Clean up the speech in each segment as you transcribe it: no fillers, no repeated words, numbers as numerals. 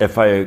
FI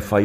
FI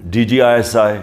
DGISI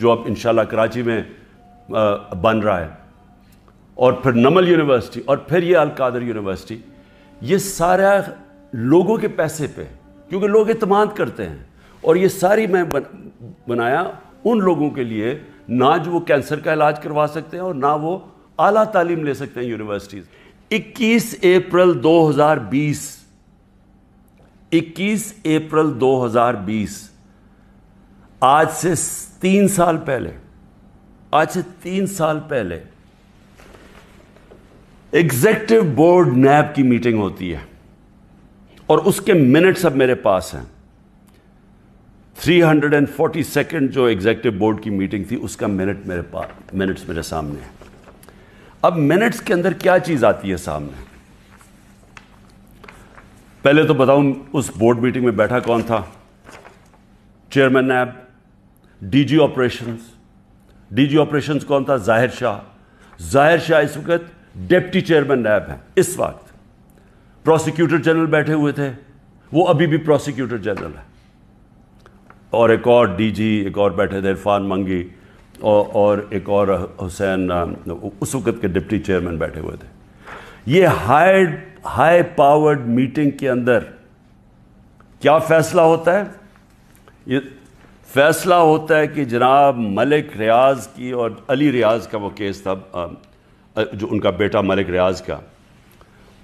جو اب انشاءاللہ کراچی میں بن رہا ہے، اور پھر نمل یونیورسٹی، اور پھر یہ القادر یونیورسٹی، یہ سارا لوگوں کے پیسے پہ، کیونکہ لوگ اعتماد کرتے ہیں، اور یہ ساری میں بنایا ان لوگوں کے لیے نہ جو وہ کینسر کا علاج کروا سکتے ہیں اور نہ وہ اعلیٰ تعلیم لے سکتے ہیں یونیورسٹیز۔ 21 اپریل 2020 آج سے 3 سال پہلے ایگزیکٹو بورڈ نیب کی میٹنگ ہوتی ہے، اور اس کے منٹس اب میرے پاس ہیں۔ 342 جو ایگزیکٹو بورڈ کی میٹنگ تھی، اس کا منٹس میرے سامنے ہیں۔ اب منٹس کے اندر کیا چیز آتی ہے سامنے؟ پہلے تو بتاؤں اس بورڈ میٹنگ میں بیٹھا کون تھا؟ Chairman NAB, D G operations کون تھا؟ ظاہر شاہ اس وقت ڈپٹی چیئرمین نیب ہیں اس وقت۔ پروسیکیوٹر جنرل بیٹھے ہوئے تھے، وہ ابھی بھی پروسیکیوٹر جنرل ہے، اور ایک اور ڈی جی ایک اور بیٹھے تھے، عرفان منگی، اور ایک اور حسین، اس وقت کے ڈپٹی چیئرمین بیٹھے ہوئے تھے۔ یہ ہائی پاورڈ میٹنگ کے اندر کیا فیصلہ ہوتا ہے؟ یہ فیصلہ ہوتا ہے کہ جناب ملک ریاض کی اور علی ریاض کا وہ کیس تھا، جو ان کا بیٹا ملک ریاض کا،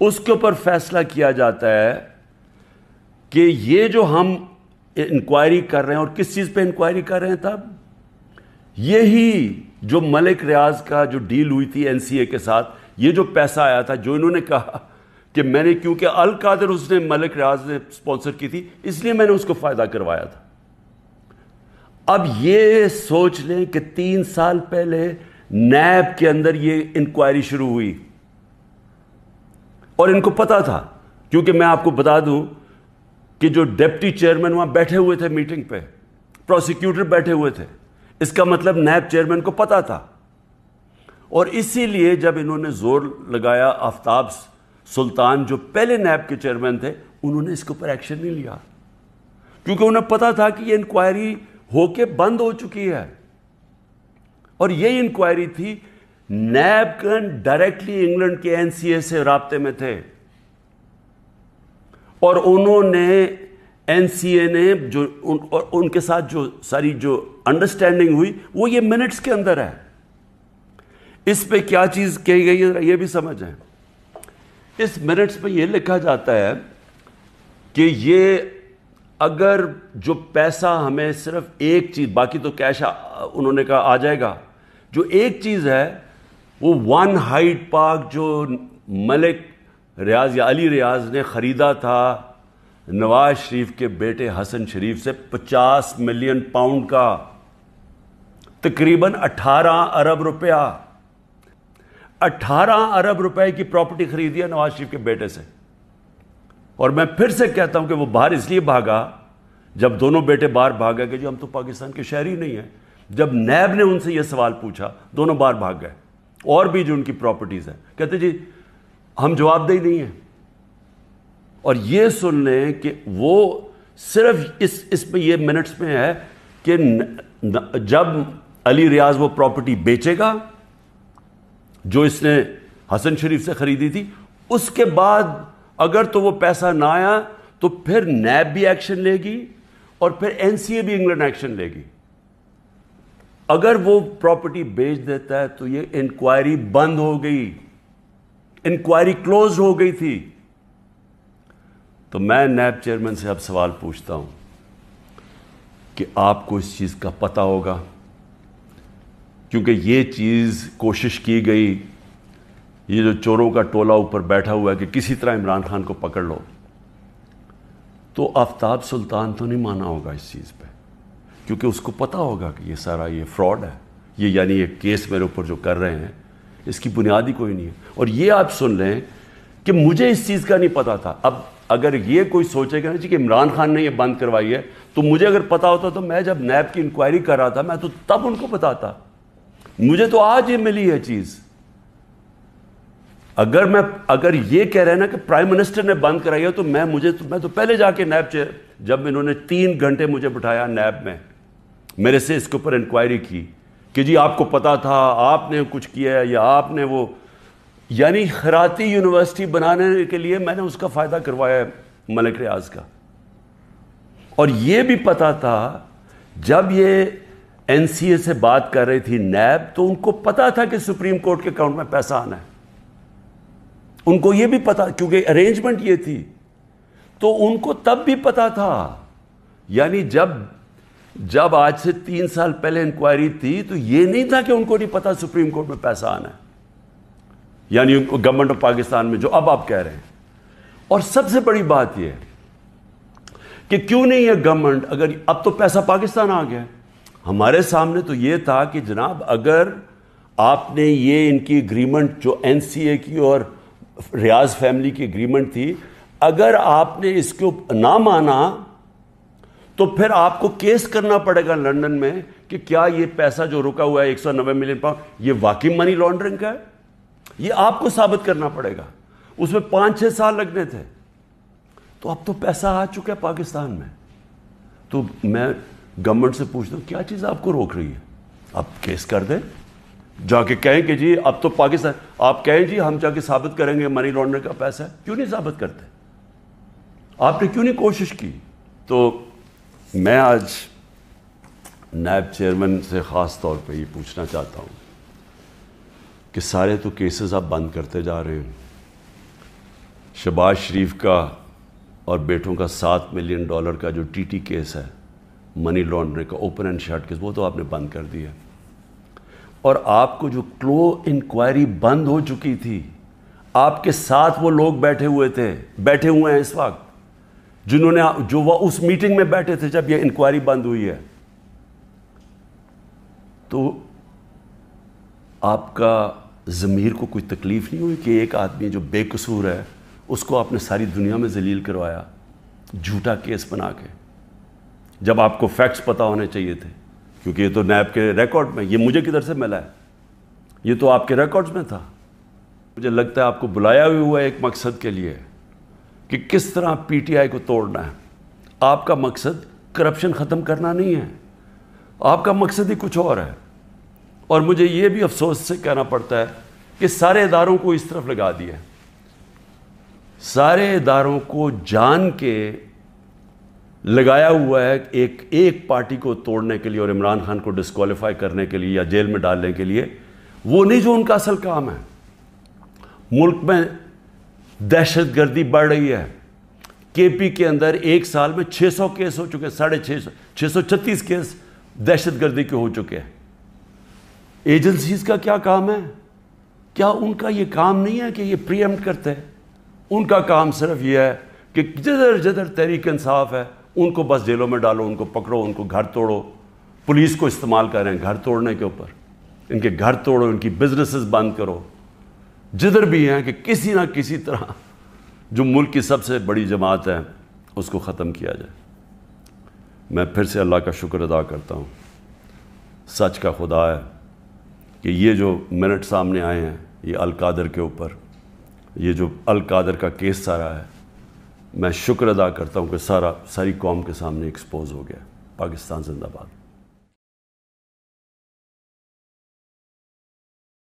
اس کے اوپر فیصلہ کیا جاتا ہے کہ یہ جو ہم انکوائری کر رہے ہیں، اور کس چیز پہ انکوائری کر رہے ہیں تب؟ یہی جو ملک ریاض کا جو ڈیل ہوئی تھی این سی اے کے ساتھ، یہ جو پیسہ آیا تھا، جو انہوں نے کہا کہ میں نے، کیونکہ القادر اس نے ملک ریاض نے سپانسر کی تھی، اس لیے میں نے اس کو فائدہ کروایا تھا۔ اب یہ سوچ لیں کہ 3 سال پہلے نیب کے اندر یہ انکوائری شروع ہوئی، اور ان کو پتا تھا، کیونکہ میں آپ کو بتا دوں کہ جو ڈپٹی چیئرمین وہاں بیٹھے ہوئے تھے میٹنگ پہ، پروسیکیوٹر بیٹھے ہوئے تھے، اس کا مطلب نیب چیئرمین کو پتا تھا، اور اسی لیے جب انہوں نے زور لگایا، آفتاب سلطان جو پہلے نیب کے چیئرمین تھے، انہوں نے اس کے اوپر ایکشن نہیں لیا، کیونکہ انہیں پتا تھا کہ یہ انکوائری ہو کے بند ہو چکی ہے، اور یہ انکوائری تھی نیب ڈائریکٹلی انگلینڈ کے این سی اے سے رابطے میں تھے، اور انہوں نے این سی اے نے جو ان کے ساتھ جو ساری جو انڈرسٹینڈنگ ہوئی، وہ یہ منٹس کے اندر ہے۔ اس پہ کیا چیز کہی گئی ہے یہ بھی سمجھیں۔ اس منٹس پہ یہ لکھا جاتا ہے کہ یہ اگر جو پیسہ ہمیں صرف ایک چیز، باقی تو کیش انہوں نے کہا آ جائے گا، جو ایک چیز ہے وہ 1 ہائیڈ پارک جو ملک ریاض یا علی ریاض نے خریدا تھا نواز شریف کے بیٹے حسن شریف سے 50 ملین پاؤنڈ کا، تقریباً 18 ارب روپیہ، 18 ارب روپے کی پراپرٹی خریدی ہے نواز شریف کے بیٹے سے۔ اور میں پھر سے کہتا ہوں کہ وہ باہر اس لیے بھاگا، جب دونوں بیٹے باہر بھاگا کہ جو ہم تو پاکستان کے شہری نہیں ہیں، جب نیب نے ان سے یہ سوال پوچھا، دونوں باہر بھاگ گئے، اور بھی جو ان کی پراپرٹیز ہیں، کہتے جی ہم جواب دہی نہیں ہیں۔ اور یہ سن لیں کہ وہ صرف اس میں یہ منٹس میں ہے کہ جب علی ریاض وہ پراپرٹی بیچے گا جو اس نے حسن شریف سے خریدی تھی، اس کے بعد اگر تو وہ پیسہ نہ آیا تو پھر نیب بھی ایکشن لے گی، اور پھر این سی اے بھی انگلینڈ ایکشن لے گی۔ اگر وہ پراپرٹی بیچ دیتا ہے تو یہ انکوائری بند ہو گئی، انکوائری کلوز ہو گئی تھی۔ تو میں نیب چیئرمین سے اب سوال پوچھتا ہوں کہ آپ کو اس چیز کا پتہ ہوگا، کیونکہ یہ چیز کوشش کی گئی، یہ جو چوروں کا ٹولہ اوپر بیٹھا ہوا ہے کہ کسی طرح عمران خان کو پکڑ لو، تو آفتاب سلطان تو نہیں مانا ہوگا اس چیز پہ، کیونکہ اس کو پتہ ہوگا کہ یہ سارا یہ فراڈ ہے، یہ یعنی یہ کیس میرے اوپر جو کر رہے ہیں اس کی بنیاد ہی کوئی نہیں ہے۔ اور یہ آپ سن لیں کہ مجھے اس چیز کا نہیں پتا تھا۔ اب اگر یہ کوئی سوچے گا کہ عمران خان نے یہ بند کروائی ہے، تو مجھے اگر پتا ہوتا تو میں جب نیب کی انکوائری کر رہا تھا میں تو تب ان کو بتاتا، مجھے تو آج یہ ملی ہے چیز۔ اگر یہ کہہ رہے ہیں نا کہ پرائم منسٹر نے بند کرائی ہے، تو میں تو پہلے جا کے نیب جب انہوں نے 3 گھنٹے مجھے بٹھایا نیب میں، میرے سے اس کے اوپر انکوائری کی کہ جی آپ کو پتا تھا، آپ نے کچھ کیا ہے یا آپ نے وہ، یعنی خیراتی یونیورسٹی بنانے کے لیے میں نے اس کا فائدہ کروایا ہے ملک ریاض کا. اور یہ بھی پتا تھا جب یہ این سی اے سے بات کر رہی تھی نیب، تو ان کو پتا تھا کہ سپریم کورٹ کے اکاؤنٹ میں پیسہ آنا ہے. ان کو یہ بھی پتا، کیونکہ ارینجمنٹ یہ تھی، تو ان کو تب بھی پتا تھا. یعنی جب آج سے 3 سال پہلے انکوائری تھی تو یہ نہیں تھا کہ ان کو نہیں پتا سپریم کورٹ میں پیسہ آنا ہے، یعنی گورنمنٹ آف پاکستان میں جو اب آپ کہہ رہے ہیں. اور سب سے بڑی بات یہ ہے کہ کیوں نہیں ہے گورنمنٹ، اگر اب تو پیسہ پاکستان آ گیا. ہمارے سامنے تو یہ تھا کہ جناب اگر آپ نے یہ ان کی اگریمنٹ جو این سی اے کی اور ریاض فیملی کی اگریمنٹ تھی، اگر آپ نے اس کو نہ مانا تو پھر آپ کو کیس کرنا پڑے گا لندن میں کہ کیا یہ پیسہ جو رکا ہوا ہے 190 ملین پاؤنڈ یہ واقعی منی لانڈرنگ کا ہے. یہ آپ کو ثابت کرنا پڑے گا. اس میں 5-6 سال لگنے تھے. تو اب تو پیسہ آ چکا ہے پاکستان میں. تو میں گورنمنٹ سے پوچھتا ہوں کیا چیز آپ کو روک رہی ہے؟ آپ کیس کر دیں، جا کے کہیں کہ جی اب تو پاکستان، آپ کہیں جی ہم جا کے ثابت کریں گے منی لانڈرنگ کا پیسہ ہے. کیوں نہیں ثابت کرتے؟ آپ نے کیوں نہیں کوشش کی؟ تو میں آج نیب چیئرمین سے خاص طور پہ یہ پوچھنا چاہتا ہوں کہ سارے تو کیسز آپ بند کرتے جا رہے ہیں. شہباز شریف کا اور بیٹوں کا $7 ملین کا جو ٹی ٹی کیس ہے، منی لانڈرنگ کا اوپن اینڈ شٹ کیس، وہ تو آپ نے بند کر دیا. اور آپ کو جو کلو انکوائری بند ہو چکی تھی، آپ کے ساتھ وہ لوگ بیٹھے ہوئے ہیں اس وقت جنہوں نے جو وہ اس میٹنگ میں بیٹھے تھے جب یہ انکوائری بند ہوئی ہے. تو آپ کا ضمیر کو کوئی تکلیف نہیں ہوئی کہ ایک آدمی جو بے قصور ہے اس کو آپ نے ساری دنیا میں ذلیل کروایا جھوٹا کیس بنا کے، جب آپ کو فیکٹس پتہ ہونے چاہیے تھے؟ کیونکہ یہ تو نیب کے ریکارڈ میں، یہ مجھے کدھر سے ملا ہے؟ یہ تو آپ کے ریکارڈز میں تھا. مجھے لگتا ہے آپ کو بلایا بھی ہوا ہے ایک مقصد کے لیے کہ کس طرح پی ٹی آئی کو توڑنا ہے. آپ کا مقصد کرپشن ختم کرنا نہیں ہے، آپ کا مقصد ہی کچھ اور ہے. اور مجھے یہ بھی افسوس سے کہنا پڑتا ہے کہ سارے اداروں کو اس طرف لگا دیا ہے. سارے اداروں کو جان کے لگایا ہوا ہے ایک پارٹی کو توڑنے کے لیے اور عمران خان کو ڈسکوالیفائی کرنے کے لیے یا جیل میں ڈالنے کے لیے. وہ نہیں جو ان کا اصل کام ہے. ملک میں دہشت گردی بڑھ رہی ہے. کے پی کے اندر ایک سال میں 600 کیس ہو چکے، 636 کیس دہشت گردی کے ہو چکے ہیں. ایجنسیز کا کیا کام ہے؟ کیا ان کا یہ کام نہیں ہے کہ یہ پری ایمپٹ کرتے ہیں؟ ان کا کام صرف یہ ہے کہ جدھر تحریک انصاف ہے ان کو بس جیلوں میں ڈالو، ان کو پکڑو، ان کو گھر توڑو. پولیس کو استعمال کر رہے ہیں گھر توڑنے کے اوپر. ان کے گھر توڑو، ان کی بزنسز بند کرو، جدھر بھی ہیں، کہ کسی نہ کسی طرح جو ملک کی سب سے بڑی جماعت ہے اس کو ختم کیا جائے. میں پھر سے اللہ کا شکر ادا کرتا ہوں، سچ کا خدا ہے، کہ یہ جو منٹ سامنے آئے ہیں یہ القادر کے اوپر، یہ جو القادر کا کیس سارا ہے، میں شکر ادا کرتا ہوں کہ ساری قوم کے سامنے ایکسپوز ہو گیا. پاکستان زندہ باد.